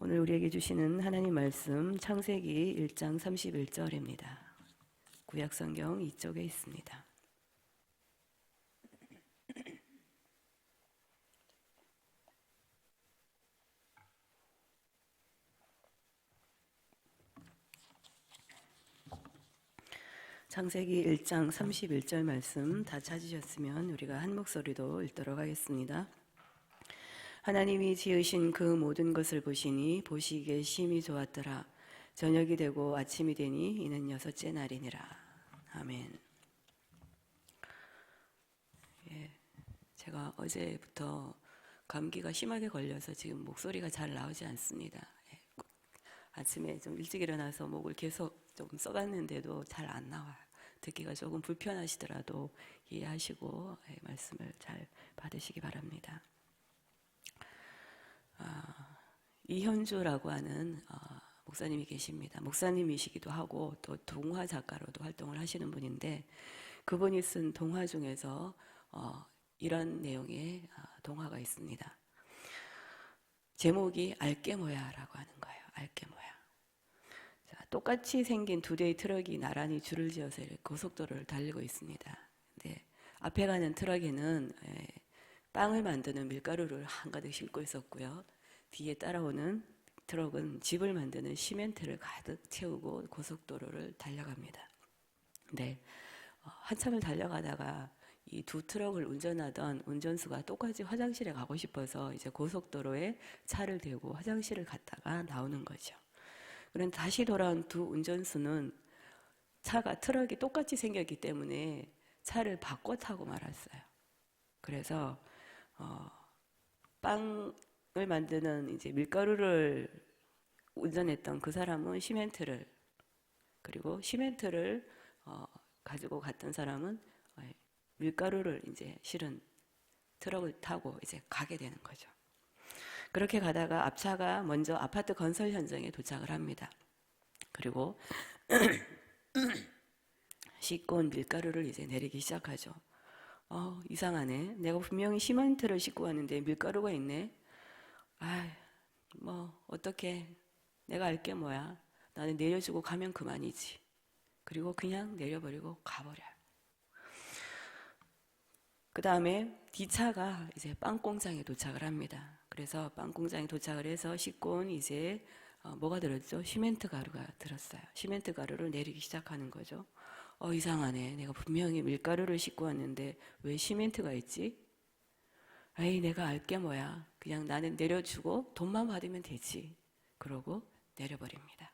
오늘 우리에게 주시는 하나님 말씀 창세기 1장 31절입니다. 구약성경 이쪽에 있습니다. 창세기 1장 31절 말씀 다 찾으셨으면 우리가 한 목소리로 읽도록 하겠습니다. 하나님이 지으신 그 모든 것을 보시니 보시기에 심히 좋았더라. 저녁이 되고 아침이 되니 이는 여섯째 날이니라. 아멘. 제가 어제부터 감기가 심하게 걸려서 지금 목소리가 잘 나오지 않습니다. 아침에 좀 일찍 일어나서 목을 계속 좀 써갔는데도 잘 안 나와요. 듣기가 조금 불편하시더라도 이해하시고 말씀을 잘 받으시기 바랍니다. 이현주라고 하는 목사님이 계십니다. 목사님이시기도 하고 또 동화 작가로도 활동을 하시는 분인데, 그분이 쓴 동화 중에서 이런 내용의 동화가 있습니다. 제목이 알게모야라고 하는 거예요. 알게모야. 자, 똑같이 생긴 두 대의 트럭이 나란히 줄을 지어서 고속도로를 달리고 있습니다. 근데 앞에 가는 트럭에는 빵을 만드는 밀가루를 한가득 싣고 있었고요. 뒤에 따라오는 트럭은 집을 만드는 시멘트를 가득 채우고 고속도로를 달려갑니다. 네, 한참을 달려가다가 이 두 트럭을 운전하던 운전수가 똑같이 화장실에 가고 싶어서 이제 고속도로에 차를 대고 화장실을 갔다가 나오는 거죠. 그런데 다시 돌아온 두 운전수는 트럭이 똑같이 생겼기 때문에 차를 바꿔 타고 말았어요. 그래서 빵을 만드는 이제 밀가루를 운전했던 그 사람은 시멘트를, 그리고 시멘트를 가지고 갔던 사람은 밀가루를 이제 실은 트럭을 타고 이제 가게 되는 거죠. 그렇게 가다가 앞차가 먼저 아파트 건설 현장에 도착을 합니다. 그리고 싣고 온 밀가루를 이제 내리기 시작하죠. 이상하네. 내가 분명히 시멘트를 싣고 왔는데 밀가루가 있네. 어떻게, 내가 알게 뭐야. 나는 내려주고 가면 그만이지. 그리고 그냥 내려버리고 가버려요. 그 다음에 뒤차가 이제 빵 공장에 도착을 합니다. 그래서 빵 공장에 도착을 해서 싣고 온 이제 뭐가 들었죠? 시멘트 가루가 들었어요. 시멘트 가루를 내리기 시작하는 거죠. 이상하네. 내가 분명히 밀가루를 싣고 왔는데 왜 시멘트가 있지? 내가 알게 뭐야. 그냥 나는 내려주고 돈만 받으면 되지. 그러고 내려버립니다.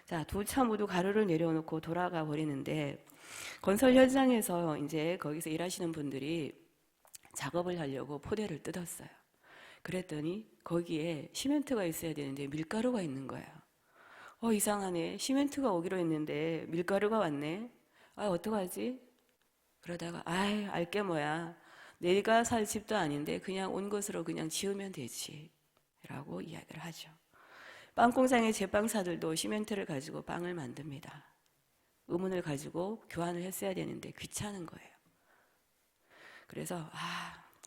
자, 두 차 모두 가루를 내려놓고 돌아가 버리는데, 건설 현장에서 이제 거기서 일하시는 분들이 작업을 하려고 포대를 뜯었어요. 그랬더니 거기에 시멘트가 있어야 되는데 밀가루가 있는 거예요. 이상하네. 시멘트가 오기로 했는데 밀가루가 왔네. 어떡하지? 그러다가 알게 뭐야. 내가 살 집도 아닌데 그냥 온 것으로 그냥 지으면 되지 라고 이야기를 하죠. 빵 공장의 제빵사들도 시멘트를 가지고 빵을 만듭니다. 의문을 가지고 교환을 했어야 되는데 귀찮은 거예요. 그래서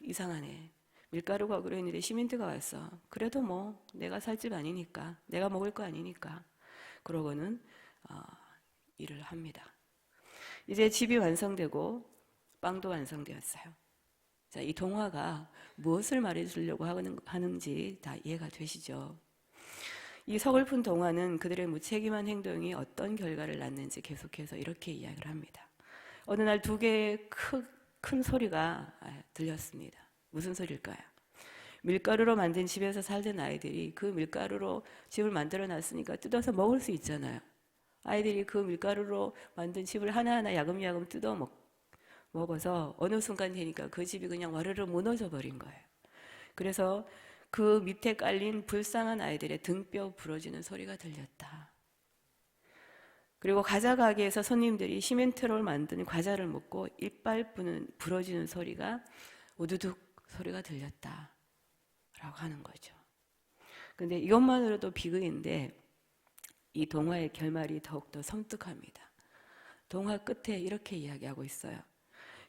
이상하네. 밀가루가 오기로 했는데 시멘트가 왔어. 그래도 뭐 내가 살 집 아니니까, 내가 먹을 거 아니니까. 그러고는 일을 합니다. 이제 집이 완성되고 빵도 완성되었어요. 자, 이 동화가 무엇을 말해주려고 하는지 다 이해가 되시죠? 이 서글픈 동화는 그들의 무책임한 행동이 어떤 결과를 낳는지 계속해서 이렇게 이야기를 합니다. 어느 날 두 개의 큰 소리가 들렸습니다. 무슨 소리일까요? 밀가루로 만든 집에서 살던 아이들이 그 밀가루로 집을 만들어 놨으니까 뜯어서 먹을 수 있잖아요. 아이들이 그 밀가루로 만든 집을 하나하나 야금야금 뜯어 먹어서 어느 순간 되니까 그 집이 그냥 와르르 무너져 버린 거예요. 그래서 그 밑에 깔린 불쌍한 아이들의 등뼈 부러지는 소리가 들렸다. 그리고 과자 가게에서 손님들이 시멘트로 만든 과자를 먹고 이빨 부러지는 소리가 우두둑 소리가 들렸다 라고 하는 거죠. 근데 이것만으로도 비극인데 이 동화의 결말이 더욱더 섬뜩합니다. 동화 끝에 이렇게 이야기하고 있어요.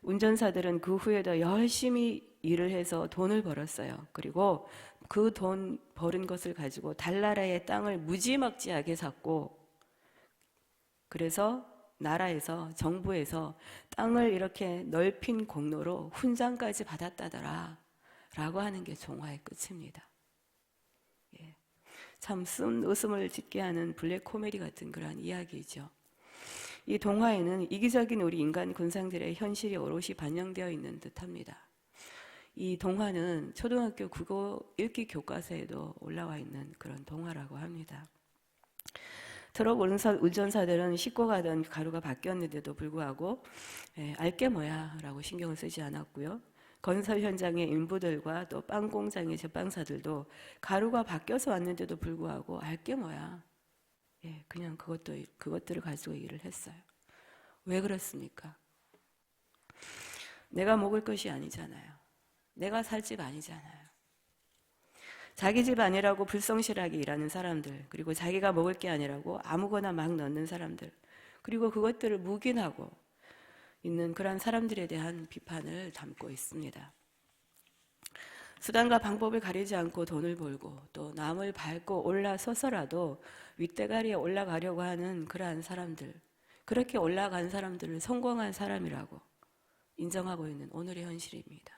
운전사들은 그 후에도 열심히 일을 해서 돈을 벌었어요. 그리고 그 돈 벌은 것을 가지고 달나라의 땅을 무지막지하게 샀고, 그래서 나라에서, 정부에서 땅을 이렇게 넓힌 공로로 훈장까지 받았다더라 라고 하는 게 동화의 끝입니다. 예. 참 웃음을 짓게 하는 블랙 코미디 같은 그런 이야기죠. 이 동화에는 이기적인 우리 인간 군상들의 현실이 오롯이 반영되어 있는 듯합니다. 이 동화는 초등학교 국어 읽기 교과서에도 올라와 있는 그런 동화라고 합니다. 트럭 운전사들은 싣고 가던 가루가 바뀌었는데도 불구하고 알게 뭐야 라고 신경을 쓰지 않았고요. 건설 현장의 인부들과 또 빵 공장의 제빵사들도 가루가 바뀌어서 왔는데도 불구하고 알게 뭐야, 그냥 그것들을 가지고 일을 했어요. 왜 그렇습니까? 내가 먹을 것이 아니잖아요. 내가 살 집 아니잖아요. 자기 집 아니라고 불성실하게 일하는 사람들, 그리고 자기가 먹을 게 아니라고 아무거나 막 넣는 사람들, 그리고 그것들을 묵인하고 있는 그런 사람들에 대한 비판을 담고 있습니다. 수단과 방법을 가리지 않고 돈을 벌고 또 남을 밟고 올라서서라도 윗대가리에 올라가려고 하는 그러한 사람들, 그렇게 올라간 사람들을 성공한 사람이라고 인정하고 있는 오늘의 현실입니다.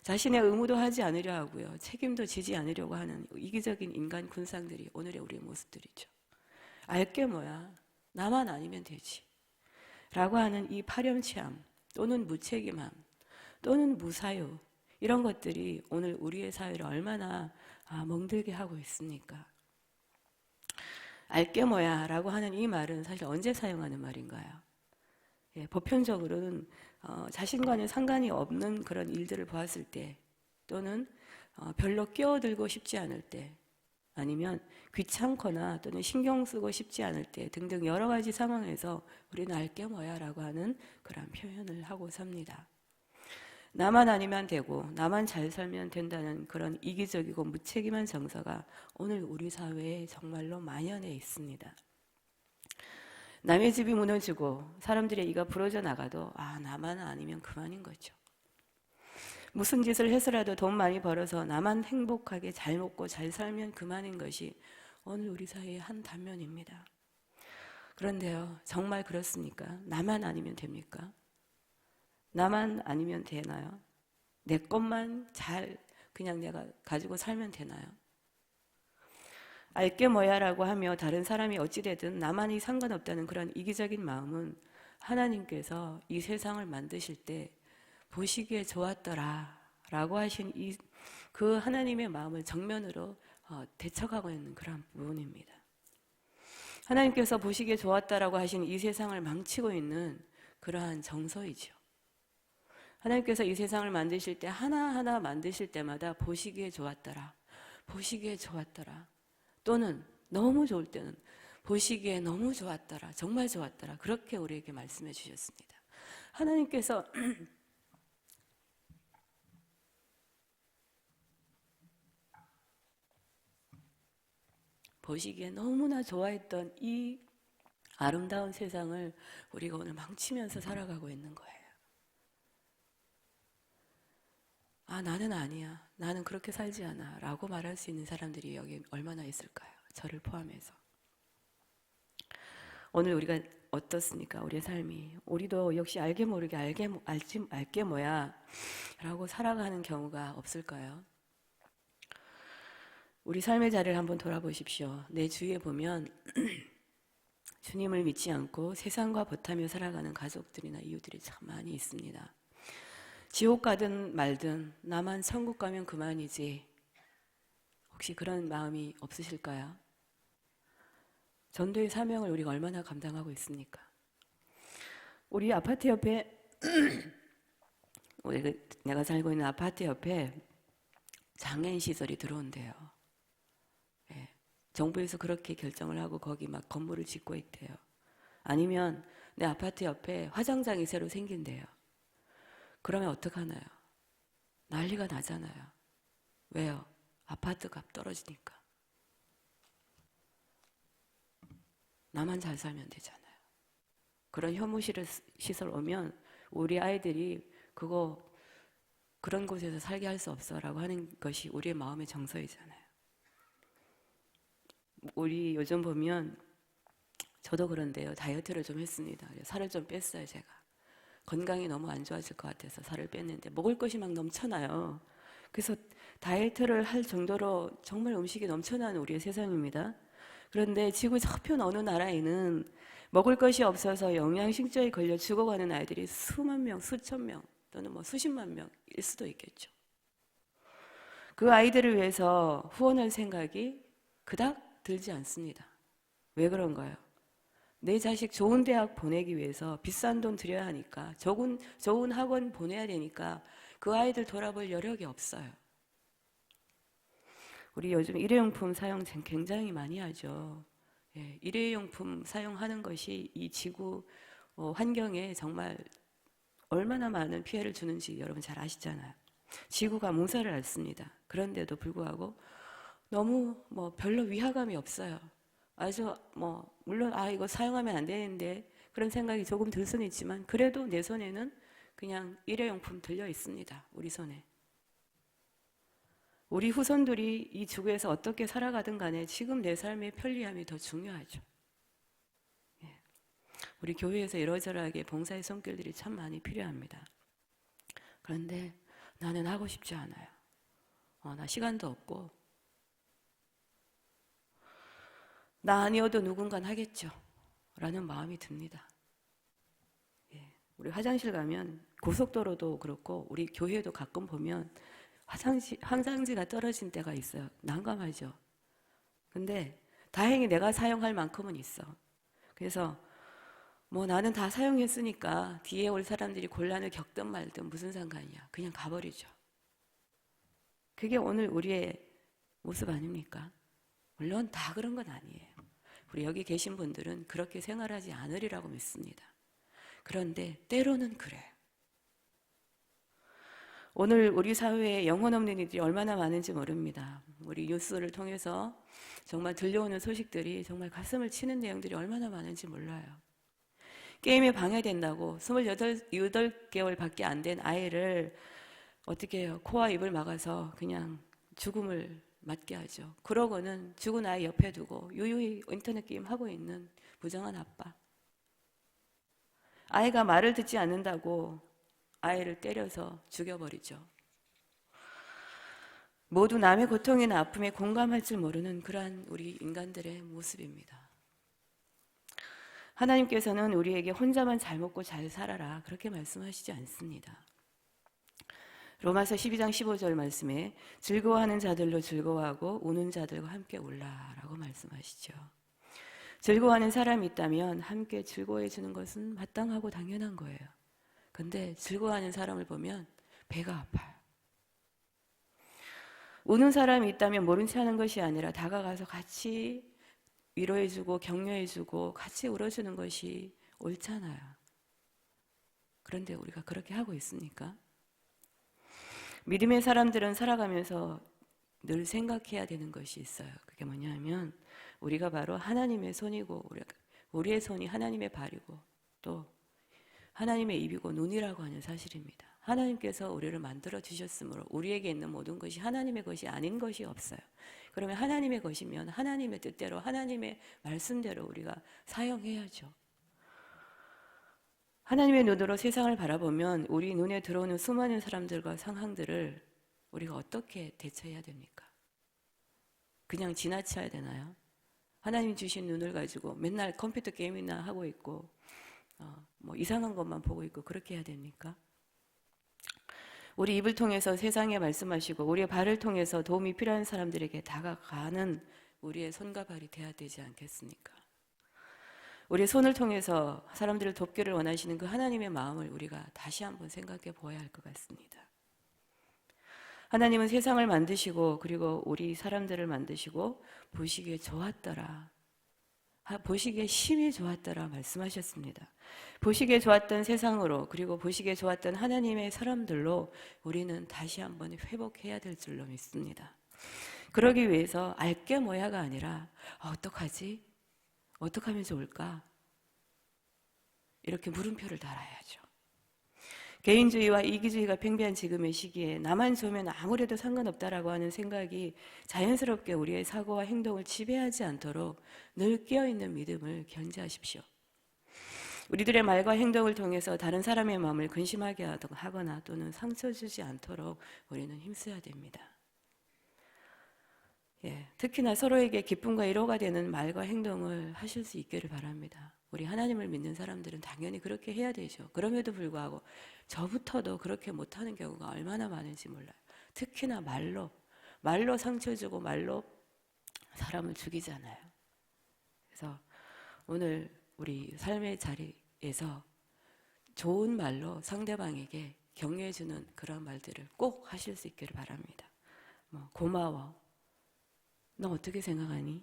자신의 의무도 하지 않으려 하고요, 책임도 지지 않으려고 하는 이기적인 인간 군상들이 오늘의 우리의 모습들이죠. 알게 뭐야, 나만 아니면 되지 라고 하는 이 파렴치함 또는 무책임함 또는 무사유, 이런 것들이 오늘 우리의 사회를 얼마나 멍들게 하고 있습니까? 알게 뭐야 라고 하는 이 말은 사실 언제 사용하는 말인가요? 보편적으로는 자신과는 상관이 없는 그런 일들을 보았을 때, 또는 별로 끼어들고 싶지 않을 때, 아니면 귀찮거나 또는 신경 쓰고 싶지 않을 때 등등 여러 가지 상황에서 우리는 알게 뭐야 라고 하는 그런 표현을 하고 삽니다. 나만 아니면 되고 나만 잘 살면 된다는 그런 이기적이고 무책임한 정서가 오늘 우리 사회에 정말로 만연해 있습니다. 남의 집이 무너지고 사람들의 이가 부러져 나가도 나만 아니면 그만인 거죠. 무슨 짓을 해서라도 돈 많이 벌어서 나만 행복하게 잘 먹고 잘 살면 그만인 것이 오늘 우리 사회의 한 단면입니다. 그런데요, 정말 그렇습니까? 나만 아니면 됩니까? 나만 아니면 되나요? 내 것만 잘 그냥 내가 가지고 살면 되나요? 알게 뭐야 라고 하며 다른 사람이 어찌되든 나만이 상관없다는 그런 이기적인 마음은 하나님께서 이 세상을 만드실 때 보시기에 좋았더라 라고 하신 그 하나님의 마음을 정면으로 대척하고 있는 그런 부분입니다. 하나님께서 보시기에 좋았다라고 하신 이 세상을 망치고 있는 그러한 정서이죠. 하나님께서 이 세상을 만드실 때 하나하나 만드실 때마다 보시기에 좋았더라, 보시기에 좋았더라, 또는 너무 좋을 때는 보시기에 너무 좋았더라, 정말 좋았더라, 그렇게 우리에게 말씀해 주셨습니다. 하나님께서 보시기에 너무나 좋아했던 이 아름다운 세상을 우리가 오늘 망치면서 살아가고 있는 거예요. 나는 아니야, 나는 그렇게 살지 않아 라고 말할 수 있는 사람들이 여기 얼마나 있을까요? 저를 포함해서. 오늘 우리가 어떻습니까? 우리의 삶이. 우리도 역시 알게 모르게 알게 뭐야 라고 살아가는 경우가 없을까요? 우리 삶의 자리를 한번 돌아보십시오. 내 주위에 보면 주님을 믿지 않고 세상과 버타며 살아가는 가족들이나 이웃들이 참 많이 있습니다. 지옥 가든 말든 나만 천국 가면 그만이지. 혹시 그런 마음이 없으실까요? 전도의 사명을 우리가 얼마나 감당하고 있습니까? 우리 아파트 옆에 내가 살고 있는 아파트 옆에 장애인 시설이 들어온대요. 정부에서 그렇게 결정을 하고 거기 막 건물을 짓고 있대요. 아니면 내 아파트 옆에 화장장이 새로 생긴대요. 그러면 어떡하나요? 난리가 나잖아요. 왜요? 아파트 값 떨어지니까. 나만 잘 살면 되잖아요. 그런 혐오시설 오면 우리 아이들이 그런 곳에서 살게 할 수 없어라고 하는 것이 우리의 마음의 정서이잖아요. 우리 요즘 보면 저도 그런데요. 다이어트를 좀 했습니다. 살을 좀 뺐어요, 제가. 건강이 너무 안 좋아질 것 같아서 살을 뺐는데 먹을 것이 막 넘쳐나요. 그래서 다이어트를 할 정도로 정말 음식이 넘쳐나는 우리의 세상입니다. 그런데 지구 저편 어느 나라에는 먹을 것이 없어서 영양실조에 걸려 죽어가는 아이들이 수만 명, 수천 명 또는 뭐 수십만 명일 수도 있겠죠. 그 아이들을 위해서 후원할 생각이 그닥 들지 않습니다. 왜 그런가요? 내 자식 좋은 대학 보내기 위해서 비싼 돈 들여야 하니까 좋은 학원 보내야 되니까 그 아이들 돌아볼 여력이 없어요. 우리 요즘 일회용품 사용 굉장히 많이 하죠. 예, 일회용품 사용하는 것이 이 지구 환경에 정말 얼마나 많은 피해를 주는지 여러분 잘 아시잖아요. 지구가 뭉살을 앓습니다. 그런데도 불구하고 너무 별로 위화감이 없어요. 아주 물론 이거 사용하면 안 되는데 그런 생각이 조금 들 수는 있지만 그래도 내 손에는 그냥 일회용품 들려 있습니다. 우리 손에. 우리 후손들이 이 지구에서 어떻게 살아가든 간에 지금 내 삶의 편리함이 더 중요하죠. 예. 우리 교회에서 이러저러하게 봉사의 손길들이 참 많이 필요합니다. 그런데 나는 하고 싶지 않아요. 나 시간도 없고 나 아니어도 누군간 하겠죠 라는 마음이 듭니다. 예. 우리 화장실 가면 고속도로도 그렇고 우리 교회도 가끔 보면 화장지가 떨어진 때가 있어요. 난감하죠. 근데 다행히 내가 사용할 만큼은 있어. 그래서 나는 다 사용했으니까 뒤에 올 사람들이 곤란을 겪든 말든 무슨 상관이야. 그냥 가버리죠. 그게 오늘 우리의 모습 아닙니까? 물론 다 그런 건 아니에요. 우리 여기 계신 분들은 그렇게 생활하지 않으리라고 믿습니다. 그런데 때로는 그래요. 오늘 우리 사회에 영혼 없는 이들이 얼마나 많은지 모릅니다. 우리 뉴스를 통해서 정말 들려오는 소식들이 정말 가슴을 치는 내용들이 얼마나 많은지 몰라요. 게임에 방해된다고 28개월 밖에 안 된 아이를 어떻게 해요? 코와 입을 막아서 그냥 죽음을 맞게 하죠. 그러고는 죽은 아이 옆에 두고 유유히 인터넷 게임 하고 있는 부정한 아빠. 아이가 말을 듣지 않는다고 아이를 때려서 죽여버리죠. 모두 남의 고통이나 아픔에 공감할 줄 모르는 그러한 우리 인간들의 모습입니다. 하나님께서는 우리에게 혼자만 잘 먹고 잘 살아라 그렇게 말씀하시지 않습니다. 로마서 12장 15절 말씀에 즐거워하는 자들로 즐거워하고 우는 자들과 함께 울라라고 말씀하시죠. 즐거워하는 사람이 있다면 함께 즐거워해 주는 것은 마땅하고 당연한 거예요. 근데 즐거워하는 사람을 보면 배가 아파요. 우는 사람이 있다면 모른 체 하는 것이 아니라 다가가서 같이 위로해주고 격려해주고 같이 울어주는 것이 옳잖아요. 그런데 우리가 그렇게 하고 있습니까? 믿음의 사람들은 살아가면서 늘 생각해야 되는 것이 있어요. 그게 뭐냐면 우리가 바로 하나님의 손이고 우리의 손이 하나님의 발이고 또 하나님의 입이고 눈이라고 하는 사실입니다. 하나님께서 우리를 만들어 주셨으므로 우리에게 있는 모든 것이 하나님의 것이 아닌 것이 없어요. 그러면 하나님의 것이면 하나님의 뜻대로 하나님의 말씀대로 우리가 사용해야죠. 하나님의 눈으로 세상을 바라보면 우리 눈에 들어오는 수많은 사람들과 상황들을 우리가 어떻게 대처해야 됩니까? 그냥 지나쳐야 되나요? 하나님 주신 눈을 가지고 맨날 컴퓨터 게임이나 하고 있고 이상한 것만 보고 있고 그렇게 해야 됩니까? 우리 입을 통해서 세상에 말씀하시고 우리의 발을 통해서 도움이 필요한 사람들에게 다가가는 우리의 손과 발이 돼야 되지 않겠습니까? 우리의 손을 통해서 사람들을 돕기를 원하시는 그 하나님의 마음을 우리가 다시 한번 생각해 보아야 할 것 같습니다. 하나님은 세상을 만드시고 그리고 우리 사람들을 만드시고 보시기에 좋았더라. 보시기에 심히 좋았더라 말씀하셨습니다. 보시기에 좋았던 세상으로 그리고 보시기에 좋았던 하나님의 사람들로 우리는 다시 한번 회복해야 될 줄로 믿습니다. 그러기 위해서 알게 뭐야가 아니라 어떡하지? 어떻게 하면 좋을까? 이렇게 물음표를 달아야죠. 개인주의와 이기주의가 팽배한 지금의 시기에 나만 좋으면 아무래도 상관없다라고 하는 생각이 자연스럽게 우리의 사고와 행동을 지배하지 않도록 늘 깨어있는 믿음을 견지하십시오. 우리들의 말과 행동을 통해서 다른 사람의 마음을 근심하게 하거나 또는 상처 주지 않도록 우리는 힘써야 됩니다. 특히나 서로에게 기쁨과 위로가 되는 말과 행동을 하실 수 있기를 바랍니다. 우리 하나님을 믿는 사람들은 당연히 그렇게 해야 되죠. 그럼에도 불구하고 저부터도 그렇게 못하는 경우가 얼마나 많은지 몰라요. 특히나 말로 상처 주고 말로 사람을 죽이잖아요. 그래서 오늘 우리 삶의 자리에서 좋은 말로 상대방에게 격려해주는 그런 말들을 꼭 하실 수 있기를 바랍니다. 고마워. 너 어떻게 생각하니?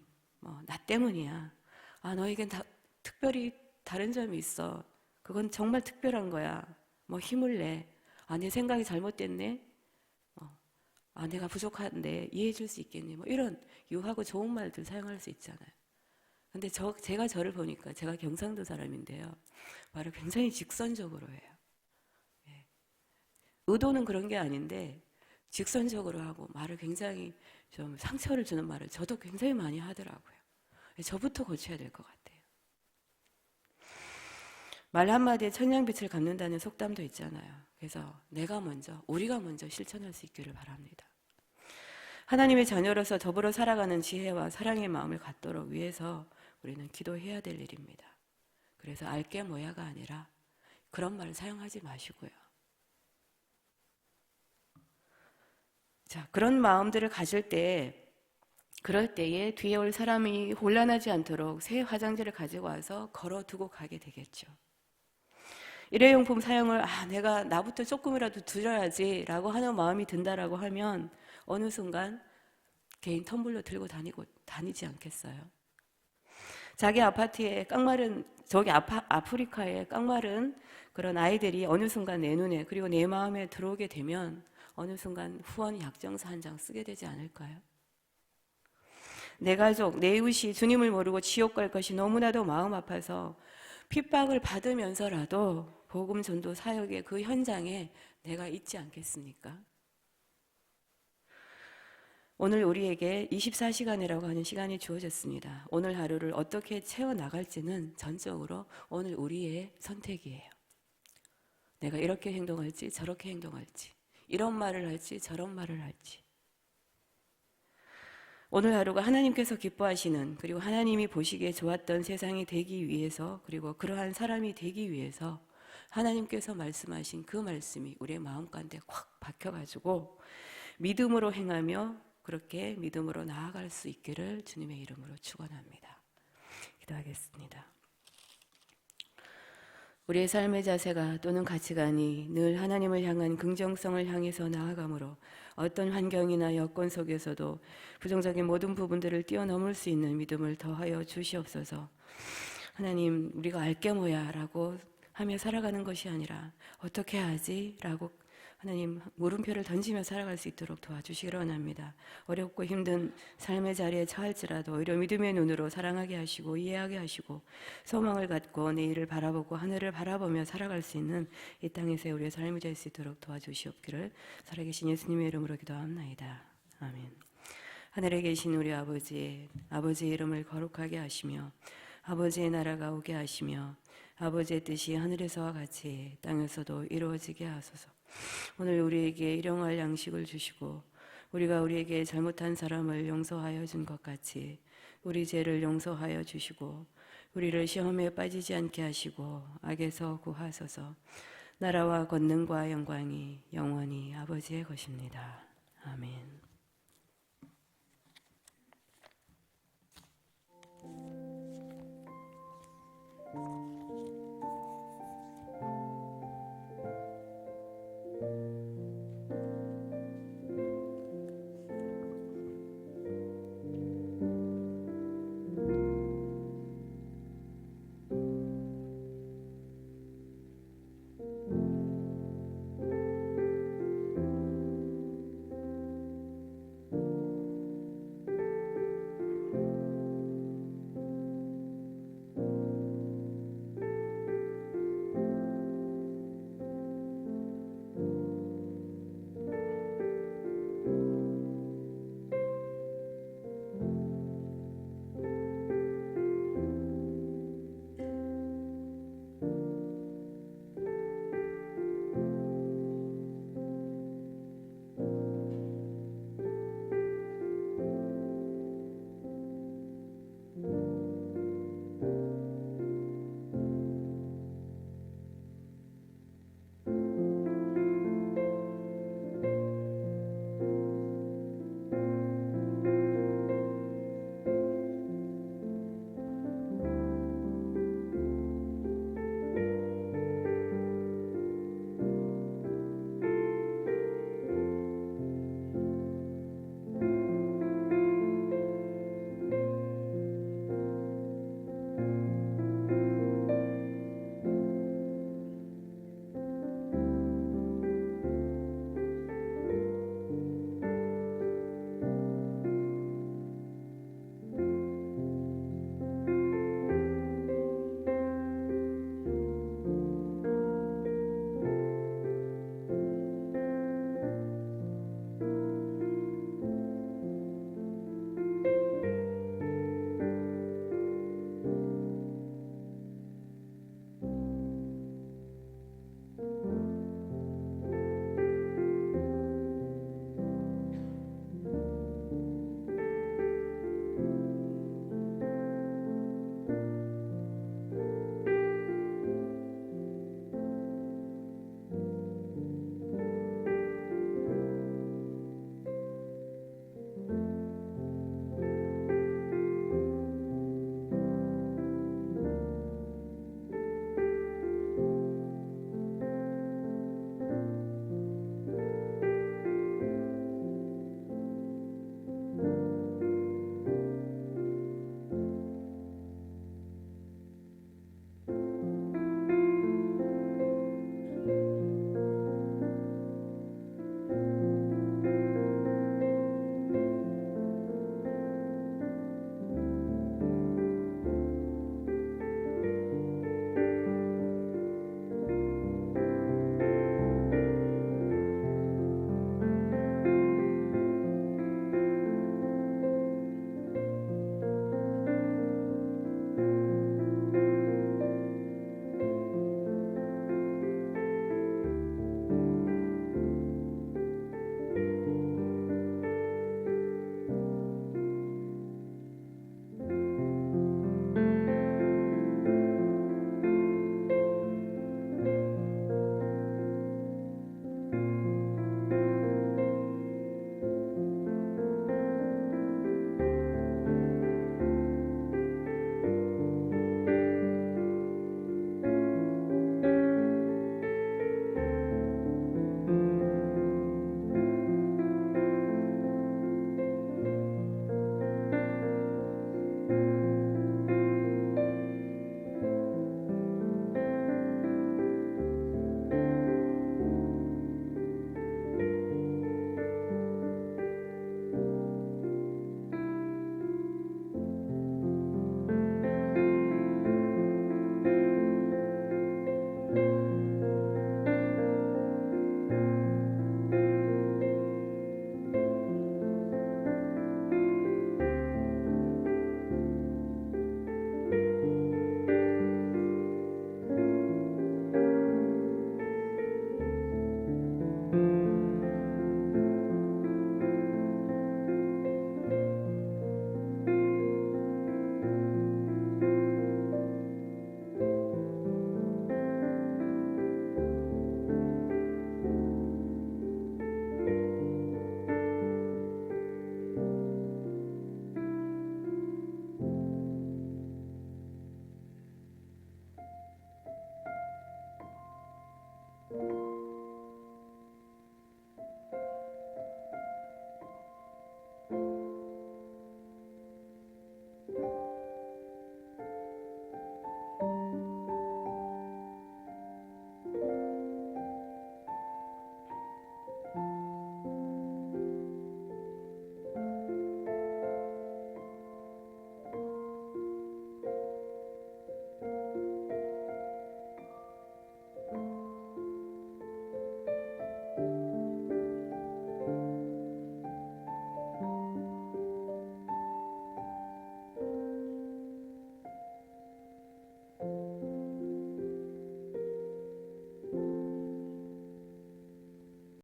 나 때문이야. 너에겐 특별히 다른 점이 있어. 그건 정말 특별한 거야. 힘을 내. 내 생각이 잘못됐네. 내가 부족한데 이해해 줄 수 있겠니? 이런 유하고 좋은 말들 사용할 수 있잖아요. 근데 제가 저를 보니까 제가 경상도 사람인데요. 말을 굉장히 직선적으로 해요. 의도는 그런 게 아닌데 직선적으로 하고 말을 굉장히 좀 상처를 주는 말을 저도 굉장히 많이 하더라고요. 저부터 고쳐야 될 것 같아요. 말 한마디에 천냥빛을 갚는다는 속담도 있잖아요. 그래서 우리가 먼저 실천할 수 있기를 바랍니다. 하나님의 자녀로서 더불어 살아가는 지혜와 사랑의 마음을 갖도록 위해서 우리는 기도해야 될 일입니다. 그래서 알게 뭐야가 아니라 그런 말을 사용하지 마시고요. 자, 그런 마음들을 가질 그럴 때에 뒤에 올 사람이 혼란하지 않도록 새 화장지를 가지고 와서 걸어두고 가게 되겠죠. 일회용품 사용을 내가 나부터 조금이라도 줄여야지 라고 하는 마음이 든다라고 하면 어느 순간 개인 텀블러 들고 다니지 않겠어요? 자기 아파트에 저기 아프리카에 깡마른 그런 아이들이 어느 순간 내 눈에 그리고 내 마음에 들어오게 되면 어느 순간 후원 약정서 한 장 쓰게 되지 않을까요? 내 가족, 내 이웃이 주님을 모르고 지옥 갈 것이 너무나도 마음 아파서 핍박을 받으면서라도 복음 전도 사역의 그 현장에 내가 있지 않겠습니까? 오늘 우리에게 24시간이라고 하는 시간이 주어졌습니다. 오늘 하루를 어떻게 채워나갈지는 전적으로 오늘 우리의 선택이에요. 내가 이렇게 행동할지 저렇게 행동할지, 이런 말을 할지 저런 말을 할지. 오늘 하루가 하나님께서 기뻐하시는, 그리고 하나님이 보시기에 좋았던 세상이 되기 위해서, 그리고 그러한 사람이 되기 위해서 하나님께서 말씀하신 그 말씀이 우리의 마음가운데 콱 박혀가지고 믿음으로 행하며 그렇게 믿음으로 나아갈 수 있기를 주님의 이름으로 축원합니다. 기도하겠습니다. 우리의 삶의 자세가 또는 가치관이 늘 하나님을 향한 긍정성을 향해서 나아가므로 어떤 환경이나 여건 속에서도 부정적인 모든 부분들을 뛰어넘을 수 있는 믿음을 더하여 주시옵소서. 하나님, 우리가 알게 뭐야 라고 하며 살아가는 것이 아니라 어떻게 하지? 라고 하나님 물음표를 던지며 살아갈 수 있도록 도와주시기를 원합니다. 어렵고 힘든 삶의 자리에 처할지라도 오히려 믿음의 눈으로 사랑하게 하시고 이해하게 하시고 소망을 갖고 내일을 바라보고 하늘을 바라보며 살아갈 수 있는 이 땅에서 우리의 삶이 될 수 있도록 도와주시옵기를 살아계신 예수님의 이름으로 기도합나이다. 아멘. 하늘에 계신 우리 아버지의 이름을 거룩하게 하시며 아버지의 나라가 오게 하시며 아버지의 뜻이 하늘에서와 같이 땅에서도 이루어지게 하소서. 오늘 우리에게 일용할 양식을 주시고 우리가 우리에게 잘못한 사람을 용서하여 준 것 같이 우리 죄를 용서하여 주시고 우리를 시험에 빠지지 않게 하시고 악에서 구하소서. 나라와 권능과 영광이 영원히 아버지의 것입니다. 아멘.